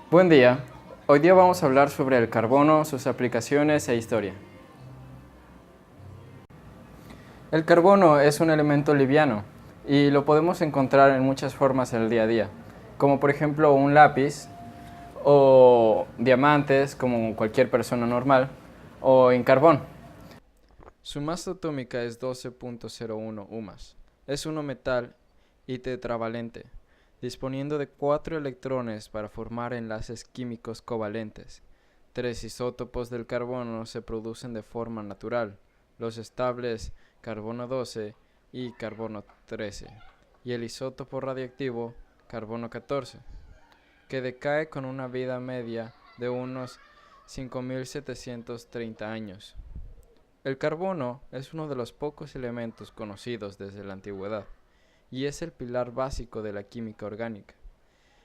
Buen día. Hoy día vamos a hablar sobre el carbono, sus aplicaciones e historia. El carbono es un elemento liviano y lo podemos encontrar en muchas formas en el día a día, como por ejemplo un lápiz o diamantes como cualquier persona normal o en carbón. Su masa atómica es 12.01 UMAS. Es un metal y tetravalente, disponiendo de 4 electrones para formar enlaces químicos covalentes. 3 isótopos del carbono se producen de forma natural, los estables carbono 12 y carbono 13, y el isótopo radiactivo carbono 14, que decae con una vida media de unos 5.730 años. El carbono es uno de los pocos elementos conocidos desde la antigüedad y es el pilar básico de la química orgánica.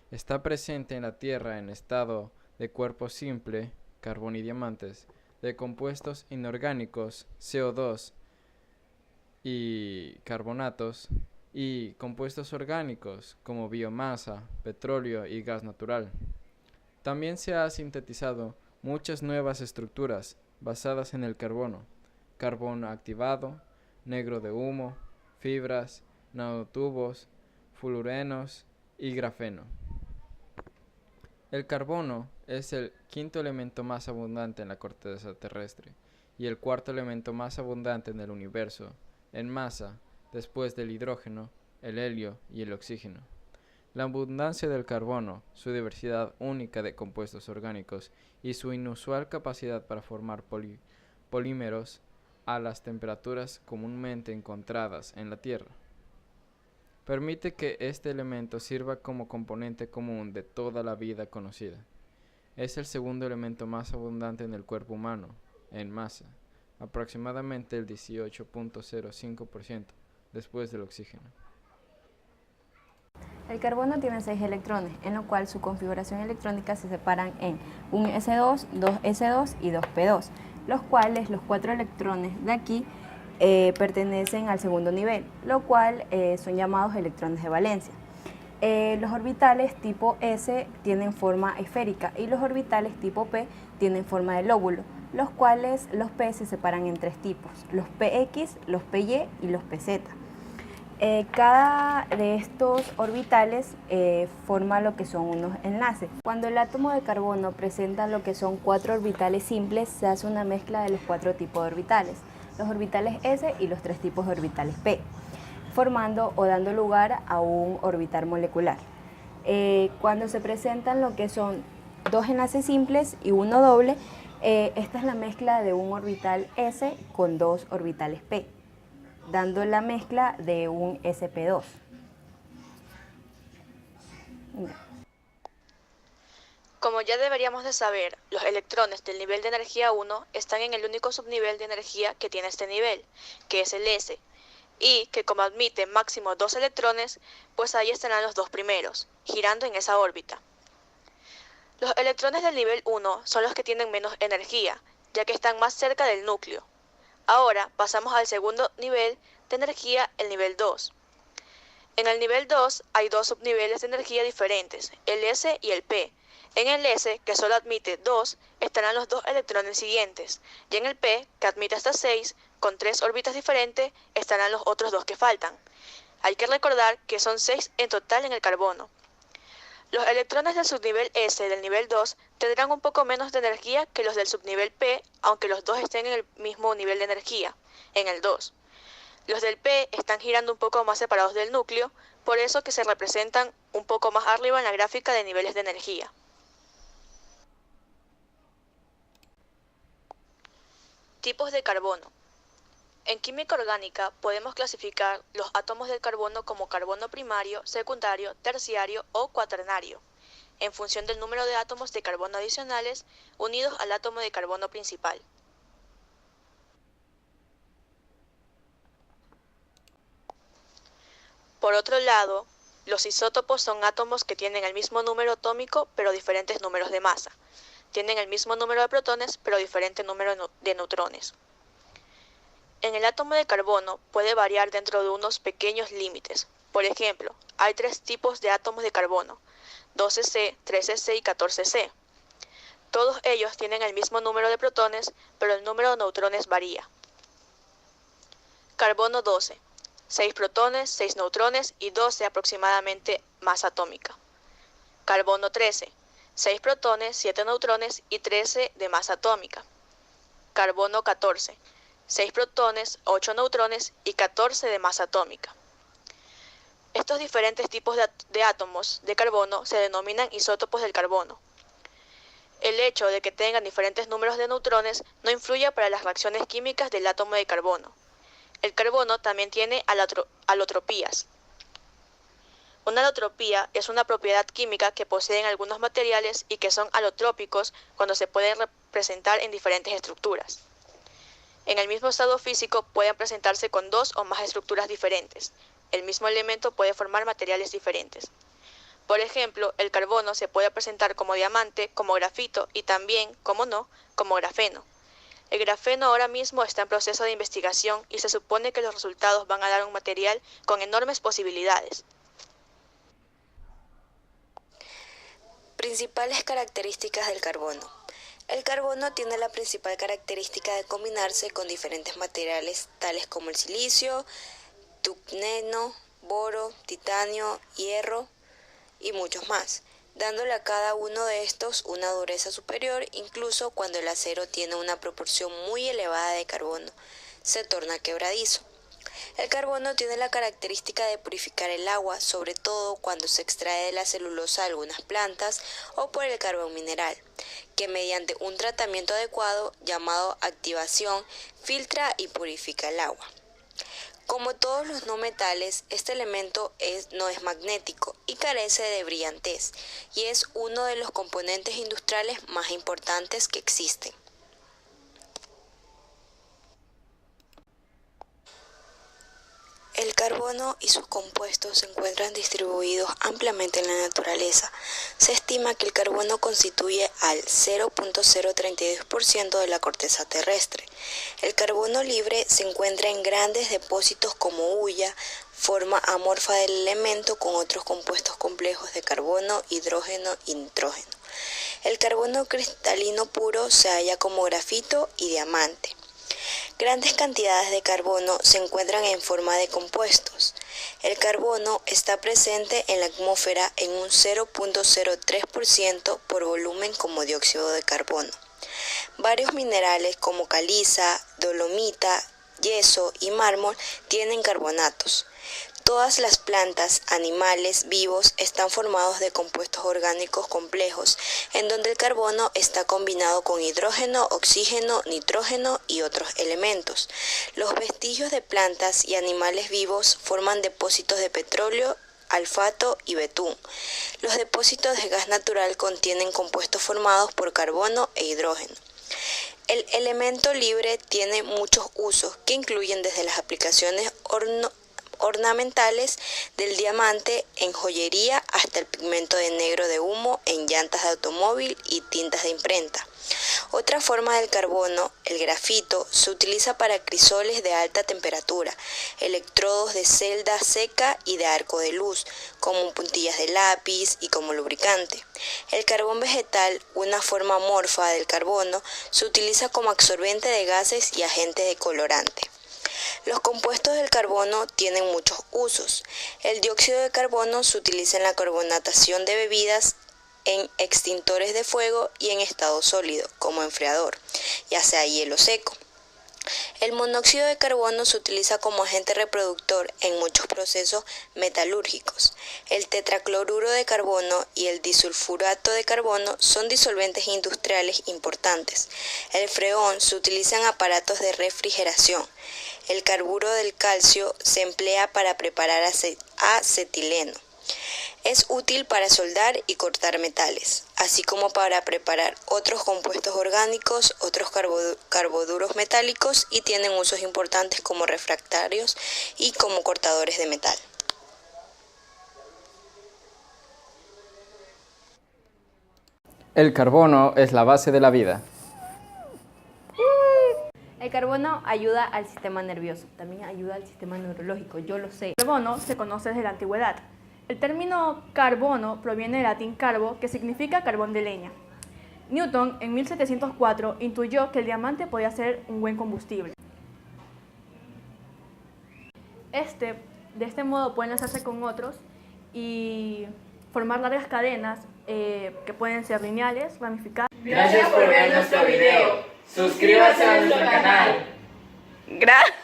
Está presente en la Tierra en estado de cuerpo simple, carbón y diamantes, de compuestos inorgánicos, CO2 y carbonatos, y compuestos orgánicos como biomasa, petróleo y gas natural. También se ha sintetizado muchas nuevas estructuras basadas en el carbono: carbono activado, negro de humo, fibras, nanotubos, fluorenos y grafeno. El carbono es el quinto elemento más abundante en la corteza terrestre y el cuarto elemento más abundante en el universo, en masa, después del hidrógeno, el helio y el oxígeno. La abundancia del carbono, su diversidad única de compuestos orgánicos y su inusual capacidad para formar polímeros a las temperaturas comúnmente encontradas en la Tierra permite que este elemento sirva como componente común de toda la vida conocida. Es el segundo elemento más abundante en el cuerpo humano, en masa, aproximadamente el 18.05% después del oxígeno. El carbono tiene 6 electrones, en lo cual su configuración electrónica se separan en un S2, 2S2 y 2P2, los cuales los 4 electrones de aquí pertenecen al segundo nivel, lo cual son llamados electrones de valencia. Los orbitales tipo S tienen forma esférica y los orbitales tipo P tienen forma de lóbulo, los cuales los P se separan en 3 tipos: los PX, los PY y los PZ. Cada de estos orbitales forma lo que son unos enlaces. Cuando el átomo de carbono presenta lo que son 4 orbitales simples, se hace una mezcla de los 4 tipos de orbitales, los orbitales S y los 3 tipos de orbitales P, formando o dando lugar a un orbital molecular. Cuando se presentan lo que son 2 enlaces simples y uno doble, esta es la mezcla de un orbital S con 2 orbitales P, dando la mezcla de un sp2. Como ya deberíamos de saber, los electrones del nivel de energía 1 están en el único subnivel de energía que tiene este nivel, que es el S, y que como admite máximo 2 electrones, pues ahí estarán los 2 primeros, girando en esa órbita. Los electrones del nivel 1 son los que tienen menos energía, ya que están más cerca del núcleo. Ahora pasamos al segundo nivel de energía, el nivel 2. En el nivel 2 hay 2 subniveles de energía diferentes, el S y el P. En el S, que solo admite 2, estarán los 2 electrones siguientes, y en el P, que admite hasta 6, con 3 órbitas diferentes, estarán los otros 2 que faltan. Hay que recordar que son 6 en total en el carbono. Los electrones del subnivel S del nivel 2 tendrán un poco menos de energía que los del subnivel P, aunque los dos estén en el mismo nivel de energía, en el 2. Los del P están girando un poco más separados del núcleo, por eso que se representan un poco más arriba en la gráfica de niveles de energía. Tipos de carbono. En química orgánica podemos clasificar los átomos del carbono como carbono primario, secundario, terciario o cuaternario, en función del número de átomos de carbono adicionales unidos al átomo de carbono principal. Por otro lado, los isótopos son átomos que tienen el mismo número atómico pero diferentes números de masa. Tienen el mismo número de protones pero diferente número de neutrones. En el átomo de carbono puede variar dentro de unos pequeños límites. Por ejemplo, hay 3 tipos de átomos de carbono: 12C, 13C y 14C. Todos ellos tienen el mismo número de protones, pero el número de neutrones varía. Carbono 12. 6 protones, 6 neutrones y 12 aproximadamente masa atómica. Carbono 13. 6 protones, 7 neutrones y 13 de masa atómica. Carbono 14. 6 protones, 8 neutrones y 14 de masa atómica. Estos diferentes tipos de átomos de carbono se denominan isótopos del carbono. El hecho de que tengan diferentes números de neutrones no influye para las reacciones químicas del átomo de carbono. El carbono también tiene alotropías. Una alotropía es una propiedad química que poseen algunos materiales y que son alotrópicos cuando se pueden representar en diferentes estructuras. En el mismo estado físico pueden presentarse con 2 o más estructuras diferentes. El mismo elemento puede formar materiales diferentes. Por ejemplo, el carbono se puede presentar como diamante, como grafito y también, como no, como grafeno. El grafeno ahora mismo está en proceso de investigación y se supone que los resultados van a dar un material con enormes posibilidades. Principales características del carbono. El carbono tiene la principal característica de combinarse con diferentes materiales tales como el silicio, tungsteno, boro, titanio, hierro y muchos más, dándole a cada uno de estos una dureza superior. Incluso cuando el acero tiene una proporción muy elevada de carbono, se torna quebradizo. El carbono tiene la característica de purificar el agua, sobre todo cuando se extrae de la celulosa de algunas plantas o por el carbón mineral, que mediante un tratamiento adecuado llamado activación filtra y purifica el agua. Como todos los no metales, este elemento no es magnético y carece de brillantez, y es uno de los componentes industriales más importantes que existen. El carbono y sus compuestos se encuentran distribuidos ampliamente en la naturaleza. Se estima que el carbono constituye al 0.032% de la corteza terrestre. El carbono libre se encuentra en grandes depósitos como hulla, forma amorfa del elemento con otros compuestos complejos de carbono, hidrógeno y nitrógeno. El carbono cristalino puro se halla como grafito y diamante. Grandes cantidades de carbono se encuentran en forma de compuestos. El carbono está presente en la atmósfera en un 0.03% por volumen como dióxido de carbono. Varios minerales como caliza, dolomita, yeso y mármol tienen carbonatos. Todas las plantas, animales vivos están formados de compuestos orgánicos complejos, en donde el carbono está combinado con hidrógeno, oxígeno, nitrógeno y otros elementos. Los vestigios de plantas y animales vivos forman depósitos de petróleo, alfato y betún. Los depósitos de gas natural contienen compuestos formados por carbono e hidrógeno. El elemento libre tiene muchos usos que incluyen desde las aplicaciones ornamentales del diamante en joyería hasta el pigmento de negro de humo en llantas de automóvil y tintas de imprenta. Otra forma del carbono, el grafito, se utiliza para crisoles de alta temperatura, electrodos de celda seca y de arco de luz, como puntillas de lápiz y como lubricante. El carbón vegetal, una forma amorfa del carbono, se utiliza como absorbente de gases y agente de colorante. Los compuestos del carbono tienen muchos usos. El dióxido de carbono se utiliza en la carbonatación de bebidas, en extintores de fuego y en estado sólido, como enfriador, ya sea hielo seco. El monóxido de carbono se utiliza como agente reproductor en muchos procesos metalúrgicos. El tetracloruro de carbono y el disulfurato de carbono son disolventes industriales importantes. El freón se utiliza en aparatos de refrigeración. El carburo del calcio se emplea para preparar acetileno. Es útil para soldar y cortar metales, así como para preparar otros compuestos orgánicos, otros carboduros metálicos, y tienen usos importantes como refractarios y como cortadores de metal. El carbono es la base de la vida. El El carbono ayuda al sistema nervioso, también ayuda al sistema neurológico, yo lo sé. El carbono se conoce desde la antigüedad. El término carbono proviene del latín carbo, que significa carbón de leña. Newton, en 1704, intuyó que el diamante podía ser un buen combustible. De este modo pueden enlazarse con otros y formar largas cadenas que pueden ser lineales, ramificadas. Gracias por ver nuestro video. Suscríbase a nuestro canal. Gracias.